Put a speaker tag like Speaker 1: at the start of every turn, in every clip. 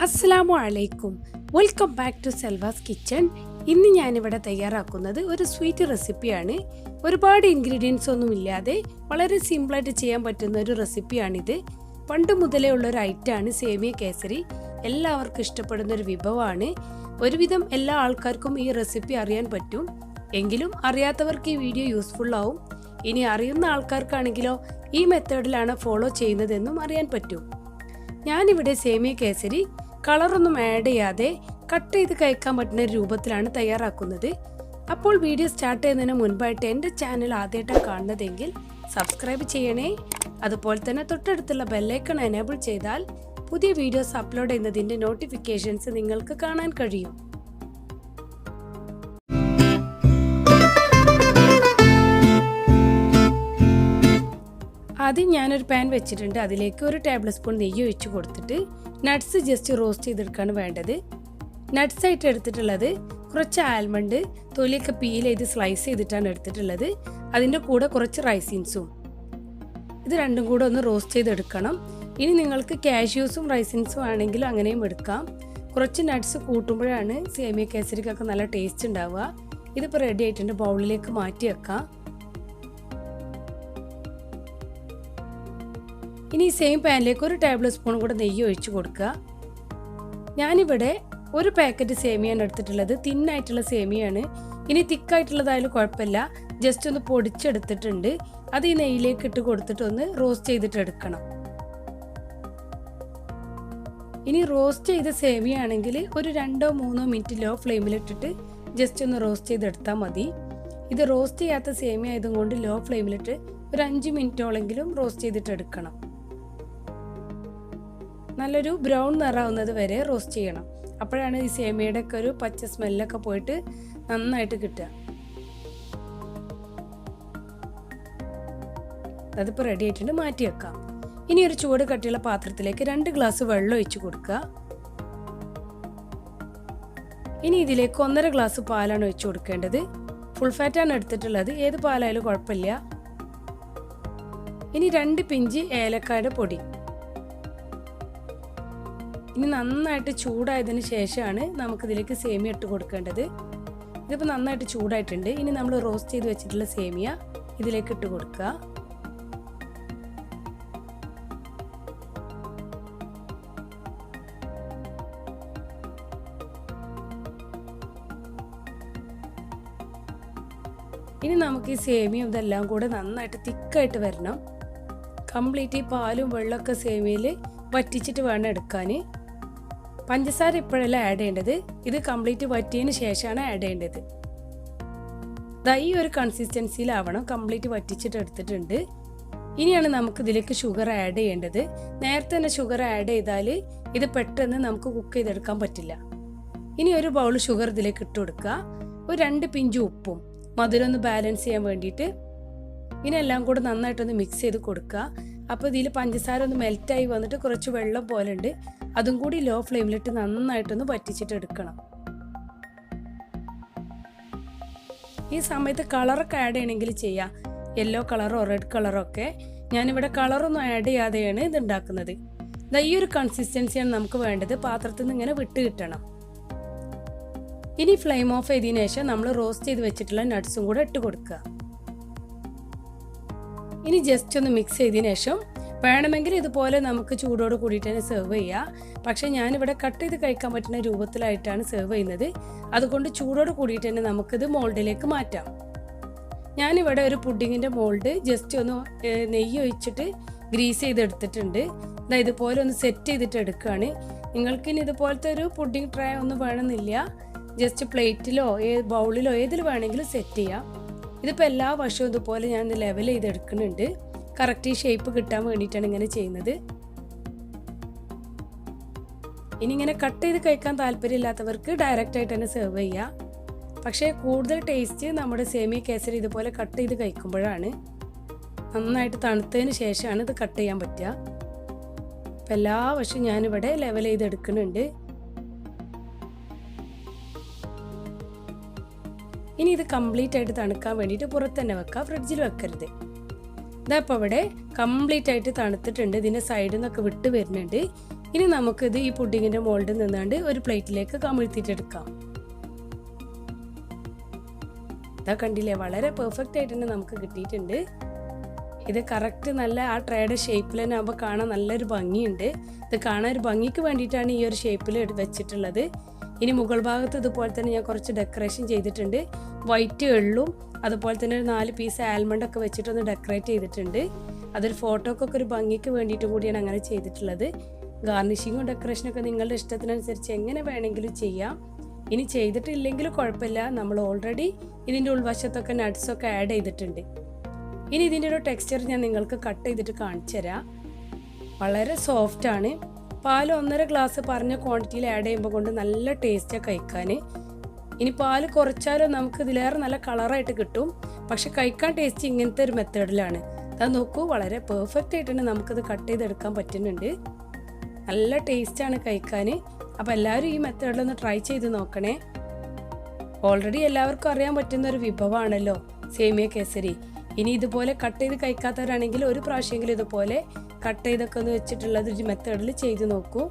Speaker 1: Assalamualaikum. Welcome back to Salva's Kitchen. ഇന്ന് ഞാനിവിടെ തയ്യാറാക്കുന്നത് ഒരു സ്വീറ്റ് റെസിപ്പിയാണ്. ഒരുപാട് ഇൻഗ്രീഡിയൻസ് ഒന്നും ഇല്ലാതെ വളരെ സിമ്പിളായിട്ട് ചെയ്യാൻ പറ്റുന്ന ഒരു റെസിപ്പിയാണിത്. പണ്ട് മുതലേ ഉള്ള ഒരു ഐറ്റമാണ് സേമിയ കേസരി. എല്ലാവർക്കും ഇഷ്ടപ്പെടുന്ന ഒരു വിഭവമാണ്. ഒരുവിധം എല്ലാ ആൾക്കാർക്കും ഈ റെസിപ്പി അറിയാൻ പറ്റും. എങ്കിലും അറിയാത്തവർക്ക് ഈ വീഡിയോ യൂസ്ഫുൾ ആവും. ഇനി അറിയുന്ന ആൾക്കാർക്കാണെങ്കിലോ ഈ മെത്തേഡിലാണ് ഫോളോ ചെയ്യുന്നതെന്നും അറിയാൻ പറ്റും. ഞാനിവിടെ സേമിയ കേസരി കളറൊന്നും ആഡ് ചെയ്യാതെ കട്ട് ചെയ്ത് കഴിക്കാൻ പറ്റുന്ന രൂപത്തിലാണ് തയ്യാറാക്കുന്നത്. അപ്പോൾ വീഡിയോ സ്റ്റാർട്ട് ചെയ്യുന്നതിന് മുൻപായിട്ട് എൻ്റെ ചാനൽ ആദ്യമായിട്ടാണ് കാണുന്നതെങ്കിൽ സബ്സ്ക്രൈബ് ചെയ്യണേ. അതുപോലെ തന്നെ തൊട്ടടുത്തുള്ള ബെല്ലൈക്കൺ എനേബിൾ ചെയ്താൽ പുതിയ വീഡിയോസ് അപ്ലോഡ് ചെയ്യുന്നതിൻ്റെ നോട്ടിഫിക്കേഷൻസ് നിങ്ങൾക്ക് കാണാൻ കഴിയും. ആദ്യം ഞാനൊരു പാൻ വെച്ചിട്ടുണ്ട്. അതിലേക്ക് 1 ടേബിൾ സ്പൂൺ നെയ്യ് ഒഴിച്ച് കൊടുത്തിട്ട് നട്ട്സ് ജസ്റ്റ് റോസ്റ്റ് ചെയ്തെടുക്കുകയാണ് വേണ്ടത്. നട്ട്സ് ആയിട്ട് എടുത്തിട്ടുള്ളത് കുറച്ച് ആൽമണ്ട് തൊലിയൊക്കെ പീൽ ചെയ്ത് സ്ലൈസ് ചെയ്തിട്ടാണ് എടുത്തിട്ടുള്ളത്. അതിൻ്റെ കൂടെ കുറച്ച് റൈസിൻസും. ഇത് രണ്ടും കൂടെ ഒന്ന് റോസ്റ്റ് ചെയ്തെടുക്കണം. ഇനി നിങ്ങൾക്ക് കാഷ്യൂസും റൈസിൻസും ആണെങ്കിലും അങ്ങനെയും എടുക്കാം. കുറച്ച് നട്ട്സ് കൂട്ടുമ്പോഴാണ് സേമിയ കേസരിക്കൊക്കെ നല്ല ടേസ്റ്റ് ഉണ്ടാവുക. ഇതിപ്പോൾ റെഡി ആയിട്ടുണ്ട്. ബൗളിലേക്ക് മാറ്റി വെക്കാം. ഇനി സെയിം പാനിലേക്ക് 1 ടേബിൾ സ്പൂൺ കൂടെ നെയ്യ് ഒഴിച്ച് കൊടുക്കുക. ഞാനിവിടെ 1 പാക്കറ്റ് സേമിയാണ് എടുത്തിട്ടുള്ളത്. തിന്നായിട്ടുള്ള സേമിയാണ്. ഇനി തിക്കായിട്ടുള്ളതായാലും കുഴപ്പമില്ല. ജസ്റ്റ് ഒന്ന് പൊടിച്ചെടുത്തിട്ടുണ്ട്. അത് ഈ നെയ്യിലേക്ക് ഇട്ട് കൊടുത്തിട്ട് ഒന്ന് റോസ്റ്റ് ചെയ്തിട്ട് എടുക്കണം. ഇനി റോസ്റ്റ് ചെയ്ത സേമിയാണെങ്കിൽ ഒരു 2-3 മിനിറ്റ് ലോ ഫ്ലെയിമിലിട്ടിട്ട് ജസ്റ്റ് ഒന്ന് റോസ്റ്റ് ചെയ്തെടുത്താൽ മതി. ഇത് റോസ്റ്റ് ചെയ്യാത്ത സേമിയ ആയതുകൊണ്ട് ലോ ഫ്ലെയിമിലിട്ട് ഒരു 5 മിനിറ്റോളെങ്കിലും റോസ്റ്റ് ചെയ്തിട്ട് എടുക്കണം. നല്ലൊരു ബ്രൗൺ നിറാവുന്നത് വരെ റോസ്റ്റ് ചെയ്യണം. അപ്പോഴാണ് ഈ സേമിയയുടെ ഒക്കെ ഒരു പച്ച സ്മെല്ലൊക്കെ പോയിട്ട് നന്നായിട്ട് കിട്ടുക. അതിപ്പോൾ റെഡി ആയിട്ടുണ്ട്. മാറ്റി വെക്കാം. ഇനി ഒരു ചൂട് കട്ടിയുള്ള പാത്രത്തിലേക്ക് 2 ഗ്ലാസ് വെള്ളം ഒഴിച്ച് കൊടുക്കുക. ഇനി ഇതിലേക്ക് 1.5 ഗ്ലാസ് പാലാണ് ഒഴിച്ച് കൊടുക്കേണ്ടത്. ഫുൾ ഫാറ്റാണ് എടുത്തിട്ടുള്ളത്. ഏത് പാലായാലും കുഴപ്പമില്ല. ഇനി 2 പിഞ്ച് ഏലക്കായുടെ പൊടി. ഇനി നന്നായിട്ട് ചൂടായതിന് ശേഷമാണ് നമുക്കിതിലേക്ക് സേമിയ ഇട്ട് കൊടുക്കേണ്ടത്. ഇതിപ്പോൾ നന്നായിട്ട് ചൂടായിട്ടുണ്ട്. ഇനി നമ്മൾ റോസ്റ്റ് ചെയ്ത് വെച്ചിട്ടുള്ള സേമിയ ഇതിലേക്ക് ഇട്ട് കൊടുക്കുക. ഇനി നമുക്ക് ഈ സേമിയ ഇതെല്ലാം കൂടെ നന്നായിട്ട് തിക്കായിട്ട് വരണം. കംപ്ലീറ്റ് ഈ പാലും വെള്ളമൊക്കെ സേമിയയിൽ വറ്റിച്ചിട്ട് വേണം എടുക്കാൻ. പഞ്ചസാര ഇപ്പോഴല്ല ആഡ് ചെയ്യേണ്ടത്. ഇത് കംപ്ലീറ്റ് വറ്റിയതിന് ശേഷമാണ് ആഡ് ചെയ്യേണ്ടത്. ഈ ഒരു കൺസിസ്റ്റൻസിയിലാവണം. കംപ്ലീറ്റ് വറ്റിച്ചിട്ട് എടുത്തിട്ടുണ്ട്. ഇനിയാണ് നമുക്ക് ഇതിലേക്ക് ഷുഗർ ആഡ് ചെയ്യേണ്ടത്. നേരത്തെ തന്നെ ഷുഗർ ആഡ് ചെയ്താൽ ഇത് പെട്ടെന്ന് നമുക്ക് കുക്ക് ചെയ്തെടുക്കാൻ പറ്റില്ല. ഇനി ഒരു ബൗൾ ഷുഗർ ഇതിലേക്ക് ഇട്ട് കൊടുക്കുക. ഒരു 2 പിഞ്ച് ഉപ്പും മധുരം ഒന്ന് ബാലൻസ് ചെയ്യാൻ വേണ്ടിയിട്ട്. ഇതിനെല്ലാം കൂടെ നന്നായിട്ടൊന്ന് മിക്സ് ചെയ്ത് കൊടുക്കുക. അപ്പോൾ ഇതിൽ പഞ്ചസാര ഒന്ന് മെൽറ്റായി വന്നിട്ട് കുറച്ച് വെള്ളം പോലെ ഉണ്ട്. അതും കൂടി ലോ ഫ്ലെയിമിലിട്ട് നന്നായിട്ടൊന്ന് വറ്റിച്ചിട്ട് എടുക്കണം. ഈ സമയത്ത് കളറൊക്കെ ആഡ് ചെയ്യണമെങ്കിൽ ചെയ്യാം. യെല്ലോ കളറോ റെഡ് കളറോ ഒക്കെ. ഞാനിവിടെ കളറൊന്നും ആഡ് ചെയ്യാതെയാണ് ഇത് ഉണ്ടാക്കുന്നത്. ഈ ഒരു കൺസിസ്റ്റൻസിയാണ് നമുക്ക് വേണ്ടത്. പാത്രത്തിൽ നിന്ന് ഇങ്ങനെ വിട്ട് കിട്ടണം. ഇനി ഫ്ലെയിം ഓഫ് ചെയ്തതിനു ശേഷം നമ്മൾ റോസ്റ്റ് ചെയ്ത് വെച്ചിട്ടുള്ള നട്ട്സും കൂടെ ഇട്ട് കൊടുക്കുക. ഇനി ജസ്റ്റ് ഒന്ന് മിക്സ് ചെയ്തതിനു ശേഷം വേണമെങ്കിൽ ഇതുപോലെ നമുക്ക് ചൂടോട് കൂടിയിട്ട് തന്നെ സെർവ് ചെയ്യാം. പക്ഷേ ഞാനിവിടെ കട്ട് ചെയ്ത് കഴിക്കാൻ പറ്റുന്ന രൂപത്തിലായിട്ടാണ് സെർവ് ചെയ്യുന്നത്. അതുകൊണ്ട് ചൂടോട് കൂടിയിട്ട് തന്നെ നമുക്കിത് മോൾഡിലേക്ക് മാറ്റാം. ഞാനിവിടെ ഒരു പുഡിങ്ങിൻ്റെ മോൾഡ് ജസ്റ്റ് ഒന്ന് നെയ്യ് ഒഴിച്ചിട്ട് ഗ്രീസ് ചെയ്തെടുത്തിട്ടുണ്ട്. ഇതുപോലെ ഒന്ന് സെറ്റ് ചെയ്തിട്ട് എടുക്കുകയാണ്. നിങ്ങൾക്കിനി ഇതുപോലത്തെ ഒരു പുഡിങ് ട്രേ ഒന്നും വേണമെന്നില്ല. ജസ്റ്റ് പ്ലേറ്റിലോ ബൗളിലോ ഏതിൽ വേണമെങ്കിലും സെറ്റ് ചെയ്യാം. ഇതിപ്പോൾ എല്ലാ വശവും ഇതുപോലെ ഞാൻ ലെവൽ ചെയ്തെടുക്കുന്നുണ്ട്. കറക്റ്റ് ഈ ഷേപ്പ് കിട്ടാൻ വേണ്ടിയിട്ടാണ് ഇങ്ങനെ ചെയ്യുന്നത്. ഇനി ഇങ്ങനെ കട്ട് ചെയ്ത് കഴിക്കാൻ താല്പര്യമില്ലാത്തവർക്ക് ഡയറക്റ്റ് ആയിട്ട് തന്നെ സെർവ് ചെയ്യാം. പക്ഷേ കൂടുതൽ ടേസ്റ്റ് നമ്മുടെ സേമിയ കേസരി ഇതുപോലെ കട്ട് ചെയ്ത് കഴിക്കുമ്പോഴാണ്. നന്നായിട്ട് തണുത്തതിന് ശേഷമാണ് ഇത് കട്ട് ചെയ്യാൻ പറ്റുക. അപ്പോൾ എല്ലാ വശവും ഞാനിവിടെ ലെവൽ ചെയ്തെടുക്കുന്നുണ്ട്. ഇനി ഇത് കംപ്ലീറ്റ് ആയിട്ട് തണുക്കാൻ വേണ്ടിയിട്ട് പുറത്ത് തന്നെ വെക്കുക. ഫ്രിഡ്ജിൽ വെക്കരുത്. ഇതപ്പോൾ ഇവിടെ കംപ്ലീറ്റ് ആയിട്ട് തണുത്തിട്ടുണ്ട്. ഇതിൻ്റെ സൈഡിൽ നിന്നൊക്കെ വിട്ട് വരുന്നുണ്ട്. ഇനി നമുക്കിത് ഈ പുഡിങ്ങിൻ്റെ മോൾഡിൽ നിന്നാണ്ട് ഒരു പ്ലേറ്റിലേക്ക് കമിഴ്ത്തിയിട്ടെടുക്കാം. ഇതാ കണ്ടില്ലേ, വളരെ പെർഫെക്റ്റ് ആയിട്ട് തന്നെ നമുക്ക് കിട്ടിയിട്ടുണ്ട്. ഇത് കറക്റ്റ് നല്ല ആ ട്രേയുടെ ഷേപ്പിൽ തന്നെ ആകുമ്പോൾ കാണാൻ നല്ലൊരു ഭംഗിയുണ്ട്. ഇത് കാണാൻ ഒരു ഭംഗിക്ക് വേണ്ടിയിട്ടാണ് ഈ ഒരു ഷേപ്പിൽ വെച്ചിട്ടുള്ളത്. ഇനി മുകൾ ഭാഗത്ത് ഇതുപോലെ തന്നെ ഞാൻ കുറച്ച് ഡെക്കറേഷൻ ചെയ്തിട്ടുണ്ട്. വൈറ്റ് എള്ളും അതുപോലെ തന്നെ ഒരു 4 പീസ് ആൽമണ്ടൊക്കെ വെച്ചിട്ടൊന്ന് ഡെക്കറേറ്റ് ചെയ്തിട്ടുണ്ട്. അതൊരു ഫോട്ടോക്കൊക്കെ ഒരു ഭംഗിക്ക് വേണ്ടിയിട്ടും കൂടിയാണ് അങ്ങനെ ചെയ്തിട്ടുള്ളത്. ഗാർണിഷിങ്ങും ഡെക്കറേഷനൊക്കെ നിങ്ങളുടെ ഇഷ്ടത്തിനനുസരിച്ച് എങ്ങനെ വേണമെങ്കിലും ചെയ്യാം. ഇനി ചെയ്തിട്ടില്ലെങ്കിലും കുഴപ്പമില്ല, നമ്മൾ ഓൾറെഡി ഇതിൻ്റെ ഉൾവശത്തൊക്കെ നട്ട്സൊക്കെ ആഡ് ചെയ്തിട്ടുണ്ട്. ഇനി ഇതിൻ്റെ ഒരു ടെക്സ്ചർ ഞാൻ നിങ്ങൾക്ക് കട്ട് ചെയ്തിട്ട് കാണിച്ചു തരാം. വളരെ സോഫ്റ്റാണ്. പാൽ 1.5 ഗ്ലാസ് പറഞ്ഞ ക്വാണ്ടിറ്റിയിൽ ആഡ് ചെയ്യുമ്പോൾ കൊണ്ട് നല്ല ടേസ്റ്റാണ് കഴിക്കാൻ. ഇനി പാൽ കുറച്ചാലും നമുക്ക് ഇതിലേറെ നല്ല കളറായിട്ട് കിട്ടും. പക്ഷെ കഴിക്കാൻ ടേസ്റ്റ് ഇങ്ങനത്തെ ഒരു മെത്തേഡിലാണ്. അത് നോക്കൂ, വളരെ പെർഫെക്റ്റ് ആയിട്ട് തന്നെ നമുക്കിത് കട്ട് ചെയ്തെടുക്കാൻ പറ്റുന്നുണ്ട്. നല്ല ടേസ്റ്റാണ് കഴിക്കാൻ. അപ്പോൾ എല്ലാവരും ഈ മെത്തേഡിലൊന്ന് ട്രൈ ചെയ്ത് നോക്കണേ. ഓൾറെഡി എല്ലാവർക്കും അറിയാൻ പറ്റുന്ന ഒരു വിഭവമാണല്ലോ സേമിയ കേസരി. ഇനി ഇതുപോലെ കട്ട് ചെയ്ത് കഴിക്കാത്തവരാണെങ്കിൽ ഒരു പ്രാവശ്യമെങ്കിലും ഇതുപോലെ കട്ട് ചെയ്തൊക്കെ ഒന്ന് വെച്ചിട്ടുള്ളത് ഒരു മെത്തേഡിൽ ചെയ്ത് നോക്കൂ.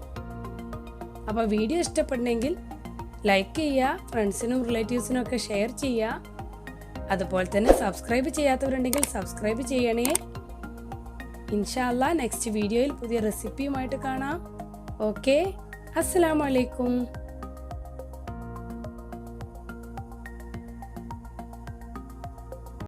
Speaker 1: അപ്പോൾ വീഡിയോ ഇഷ്ടപ്പെടണമെങ്കിൽ ലൈക്ക് ചെയ്യുക, ഫ്രണ്ട്സിനും റിലേറ്റീവ്സിനും ഒക്കെ ഷെയർ ചെയ്യുക. അതുപോലെ തന്നെ സബ്സ്ക്രൈബ് ചെയ്യാത്തവരുണ്ടെങ്കിൽ സബ്സ്ക്രൈബ് ചെയ്യണേ. ഇൻഷാ അല്ലാഹ് നെക്സ്റ്റ് വീഡിയോയിൽ പുതിയ റെസിപ്പിയുമായിട്ട് കാണാം. ഓക്കെ, അസ്സലാമു അലൈക്കും.